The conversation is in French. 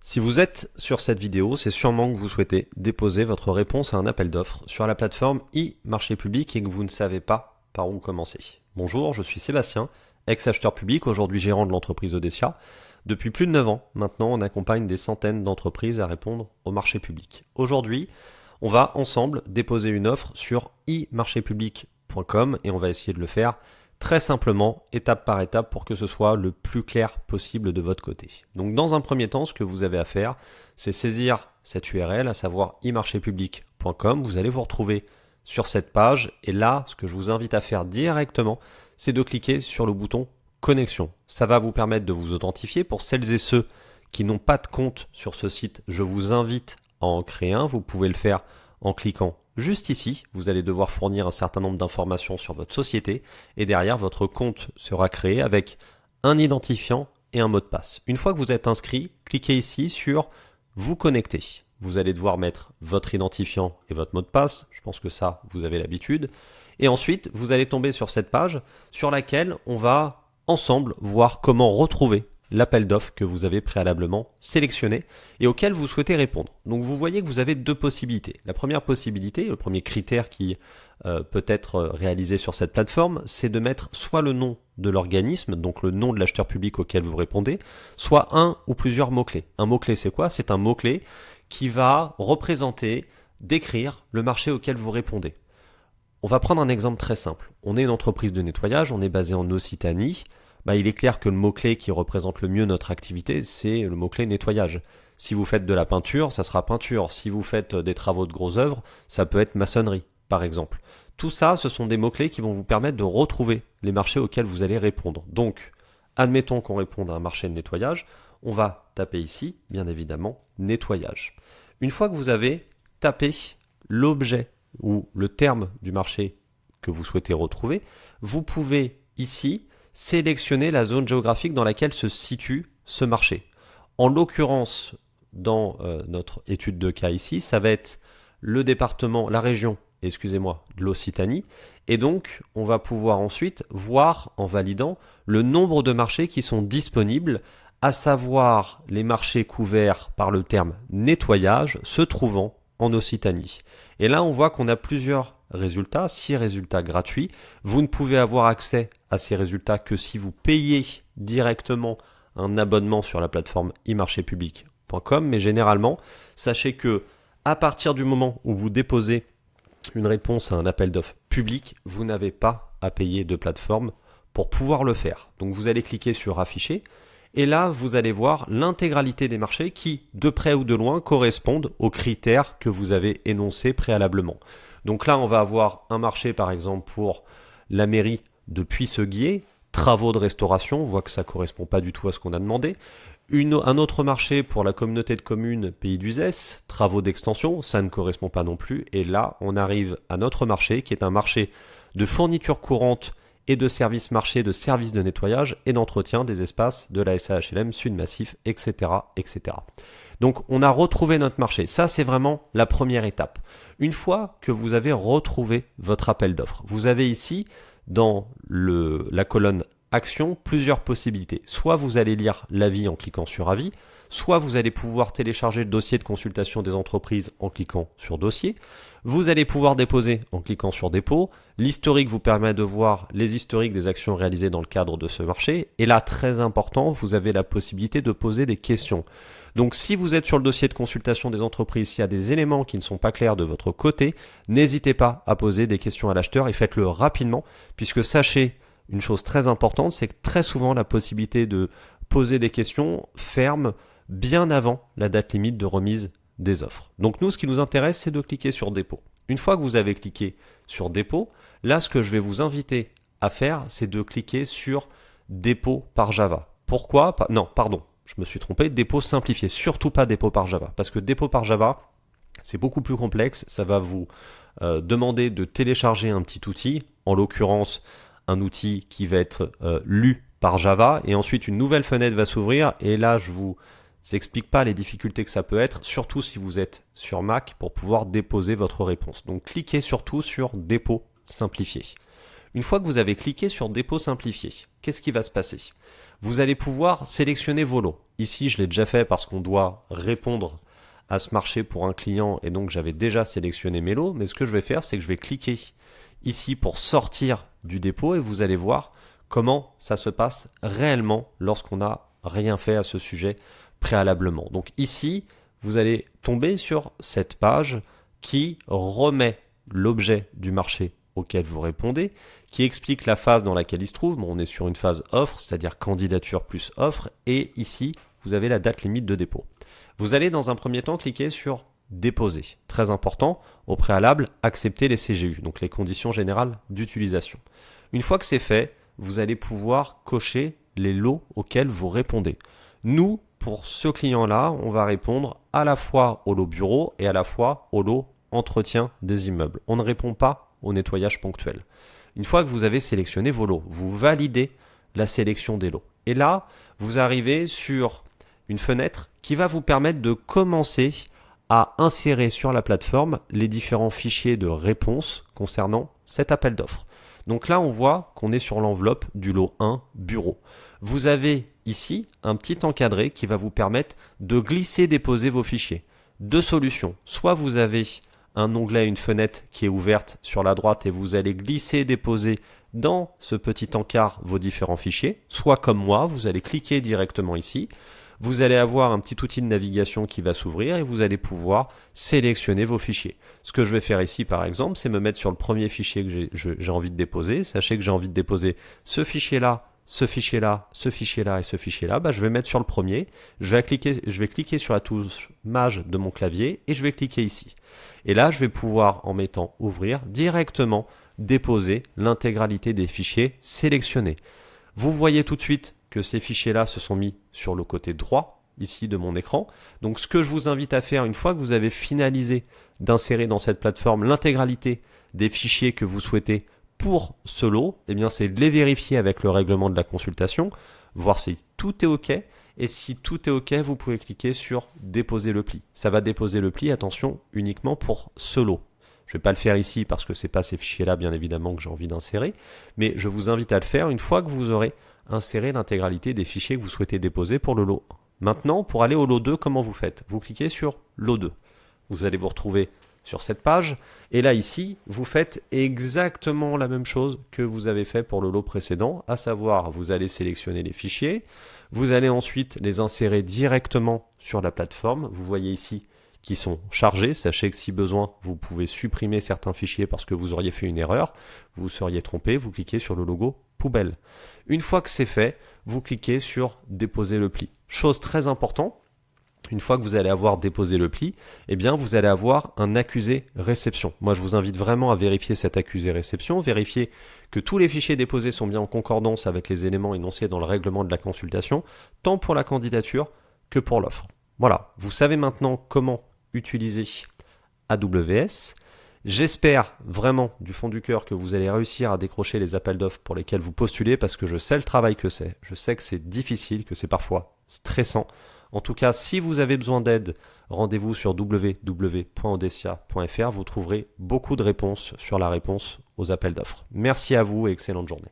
Si vous êtes sur cette vidéo, c'est sûrement que vous souhaitez déposer votre réponse à un appel d'offres sur la plateforme e-marché public et que vous ne savez pas par où commencer. Bonjour, je suis Sébastien, ex-acheteur public, aujourd'hui gérant de l'entreprise Odessia. Depuis plus de 9 ans, maintenant, on accompagne des centaines d'entreprises à répondre au marché public. Aujourd'hui, on va ensemble déposer une offre sur e-marchépublic.com et on va essayer de le faire très simplement, étape par étape, pour que ce soit le plus clair possible de votre côté. Donc dans un premier temps, ce que vous avez à faire, c'est saisir cette URL, à savoir e-marchépublic.com. Vous allez vous retrouver sur cette page et là, ce que je vous invite à faire directement, c'est de cliquer sur le bouton connexion. Ça va vous permettre de vous authentifier. Pour celles et ceux qui n'ont pas de compte sur ce site, je vous invite à en créer un. Vous pouvez le faire en cliquant juste ici. Vous allez devoir fournir un certain nombre d'informations sur votre société et derrière, votre compte sera créé avec un identifiant et un mot de passe. Une fois que vous êtes inscrit, cliquez ici sur vous connecter. Vous allez devoir mettre votre identifiant et votre mot de passe. Je pense que ça, vous avez l'habitude. Et ensuite, vous allez tomber sur cette page sur laquelle on va ensemble voir comment retrouver l'appel d'offres que vous avez préalablement sélectionné et auquel vous souhaitez répondre. Donc vous voyez que vous avez deux possibilités. La première possibilité, le premier critère qui peut être réalisé sur cette plateforme, c'est de mettre soit le nom de l'organisme, donc le nom de l'acheteur public auquel vous répondez, soit un ou plusieurs mots-clés. Un mot-clé, c'est quoi? C'est un mot-clé qui va représenter, décrire le marché auquel vous répondez. On va prendre un exemple très simple. On est une entreprise de nettoyage, on est basé en Occitanie. Il est clair que le mot-clé qui représente le mieux notre activité, c'est le mot-clé nettoyage. Si vous faites de la peinture, ça sera peinture. Si vous faites des travaux de gros œuvres, ça peut être maçonnerie, par exemple. Tout ça, ce sont des mots-clés qui vont vous permettre de retrouver les marchés auxquels vous allez répondre. Donc, admettons qu'on réponde à un marché de nettoyage, on va taper ici, bien évidemment, nettoyage. Une fois que vous avez tapé l'objet ou le terme du marché que vous souhaitez retrouver, vous pouvez ici sélectionner la zone géographique dans laquelle se situe ce marché. En l'occurrence, dans notre étude de cas ici, ça va être le département, la région, de l'Occitanie. Et donc, on va pouvoir ensuite voir, en validant, le nombre de marchés qui sont disponibles, à savoir les marchés couverts par le terme nettoyage se trouvant en Occitanie. Et là, on voit qu'on a plusieurs résultats, 6 résultats gratuits. Vous ne pouvez avoir accès à ces résultats que si vous payez directement un abonnement sur la plateforme e-marchépublic.com. Mais généralement, sachez que à partir du moment où vous déposez une réponse à un appel d'offres public, vous n'avez pas à payer de plateforme pour pouvoir le faire. Donc vous allez cliquer sur afficher. Et là, vous allez voir l'intégralité des marchés qui, de près ou de loin, correspondent aux critères que vous avez énoncés préalablement. Donc là, on va avoir un marché, par exemple, pour la mairie de Puisseguier, travaux de restauration, on voit que ça ne correspond pas du tout à ce qu'on a demandé. Un autre marché pour la communauté de communes Pays d'Uzès, travaux d'extension, ça ne correspond pas non plus. Et là, on arrive à notre marché, qui est un marché de fourniture courante et de services marchés de services de nettoyage et d'entretien des espaces de la SAHLM, Sud Massif, etc., etc. Donc on a retrouvé notre marché. Ça, c'est vraiment la première étape. Une fois que vous avez retrouvé votre appel d'offres, vous avez ici, dans la colonne Action, plusieurs possibilités. Soit vous allez lire l'avis en cliquant sur avis, soit vous allez pouvoir télécharger le dossier de consultation des entreprises en cliquant sur dossier. Vous allez pouvoir déposer en cliquant sur dépôt. L'historique vous permet de voir les historiques des actions réalisées dans le cadre de ce marché. Et là, très important, vous avez la possibilité de poser des questions. Donc si vous êtes sur le dossier de consultation des entreprises, s'il y a des éléments qui ne sont pas clairs de votre côté, n'hésitez pas à poser des questions à l'acheteur et faites-le rapidement, puisque sachez une chose très importante, c'est que très souvent la possibilité de poser des questions ferme bien avant la date limite de remise des offres. Donc nous, ce qui nous intéresse, c'est de cliquer sur dépôt. Une fois que vous avez cliqué sur dépôt, là, ce que je vais vous inviter à faire, c'est de cliquer sur dépôt par Java. Pourquoi? Non, pardon, je me suis trompé, dépôt simplifié, surtout pas dépôt par Java, parce que dépôt par Java, c'est beaucoup plus complexe, ça va vous demander de télécharger un petit outil, en l'occurrence un outil qui va être lu par Java, et ensuite une nouvelle fenêtre va s'ouvrir, et là je vous explique pas les difficultés que ça peut être, surtout si vous êtes sur Mac, pour pouvoir déposer votre réponse. Donc cliquez surtout sur dépôt simplifié. Une fois que vous avez cliqué sur dépôt simplifié, qu'est-ce qui va se passer? vous allez pouvoir sélectionner vos lots. Ici, je l'ai déjà fait parce qu'on doit répondre à ce marché pour un client et donc j'avais déjà sélectionné mes lots. Mais ce que je vais faire, c'est que je vais cliquer ici pour sortir du dépôt et vous allez voir comment ça se passe réellement lorsqu'on n'a rien fait à ce sujet préalablement. Donc ici, vous allez tomber sur cette page qui remet l'objet du marché auquel vous répondez, qui explique la phase dans laquelle il se trouve. Bon, on est sur une phase offre, c'est-à-dire candidature plus offre, et ici, vous avez la date limite de dépôt. Vous allez dans un premier temps cliquer sur déposer. Très important, au préalable, accepter les CGU, donc les conditions générales d'utilisation. Une fois que c'est fait, vous allez pouvoir cocher les lots auxquels vous répondez. Nous, pour ce client-là, on va répondre à la fois au lot bureau et à la fois au lot entretien des immeubles. On ne répond pas au nettoyage ponctuel. Une fois que vous avez sélectionné vos lots, vous validez la sélection des lots. Et là, vous arrivez sur une fenêtre qui va vous permettre de commencer à insérer sur la plateforme les différents fichiers de réponse concernant cet appel d'offres. Donc là, on voit qu'on est sur l'enveloppe du lot 1 bureau. Vous avez ici un petit encadré qui va vous permettre de glisser-déposer vos fichiers. Deux solutions. Soit vous avez un onglet, une fenêtre qui est ouverte sur la droite et vous allez glisser-déposer dans ce petit encart vos différents fichiers. Soit comme moi, vous allez cliquer directement ici. Vous allez avoir un petit outil de navigation qui va s'ouvrir et vous allez pouvoir sélectionner vos fichiers. Ce que je vais faire ici par exemple, c'est me mettre sur le premier fichier que j'ai envie de déposer. Sachez que j'ai envie de déposer ce fichier-là, ce fichier-là, ce fichier-là et ce fichier-là. Je vais mettre sur le premier, je vais cliquer sur la touche Maj de mon clavier et je vais cliquer ici. Et là, je vais pouvoir, en mettant ouvrir, directement déposer l'intégralité des fichiers sélectionnés. Vous voyez tout de suite que ces fichiers-là se sont mis sur le côté droit, ici de mon écran. Donc ce que je vous invite à faire, une fois que vous avez finalisé d'insérer dans cette plateforme l'intégralité des fichiers que vous souhaitez pour ce lot, eh bien c'est de les vérifier avec le règlement de la consultation, voir si tout est OK. Et si tout est OK, vous pouvez cliquer sur déposer le pli. Ça va déposer le pli, attention, uniquement pour ce lot. Je ne vais pas le faire ici parce que ce n'est pas ces fichiers-là, bien évidemment, que j'ai envie d'insérer. Mais je vous invite à le faire une fois que vous aurez inséré l'intégralité des fichiers que vous souhaitez déposer pour le lot 1. Maintenant, pour aller au lot 2, comment vous faites? Vous cliquez sur lot 2. Vous allez vous retrouver sur cette page. Et là, ici, vous faites exactement la même chose que vous avez fait pour le lot précédent, à savoir, vous allez sélectionner les fichiers. Vous allez ensuite les insérer directement sur la plateforme. Vous voyez ici qui sont chargés. Sachez que si besoin, vous pouvez supprimer certains fichiers parce que vous auriez fait une erreur, vous vous seriez trompé, vous cliquez sur le logo poubelle. Une fois que c'est fait, vous cliquez sur déposer le pli. Chose très importante, une fois que vous allez avoir déposé le pli, eh bien vous allez avoir un accusé réception. Moi, je vous invite vraiment à vérifier cet accusé réception, vérifier que tous les fichiers déposés sont bien en concordance avec les éléments énoncés dans le règlement de la consultation, tant pour la candidature que pour l'offre. Voilà, vous savez maintenant comment utiliser AWS. J'espère vraiment du fond du cœur que vous allez réussir à décrocher les appels d'offres pour lesquels vous postulez parce que je sais le travail que c'est. Je sais que c'est difficile, que c'est parfois stressant. En tout cas, si vous avez besoin d'aide, rendez-vous sur www.audecia.fr. Vous trouverez beaucoup de réponses sur la réponse aux appels d'offres. Merci à vous et excellente journée.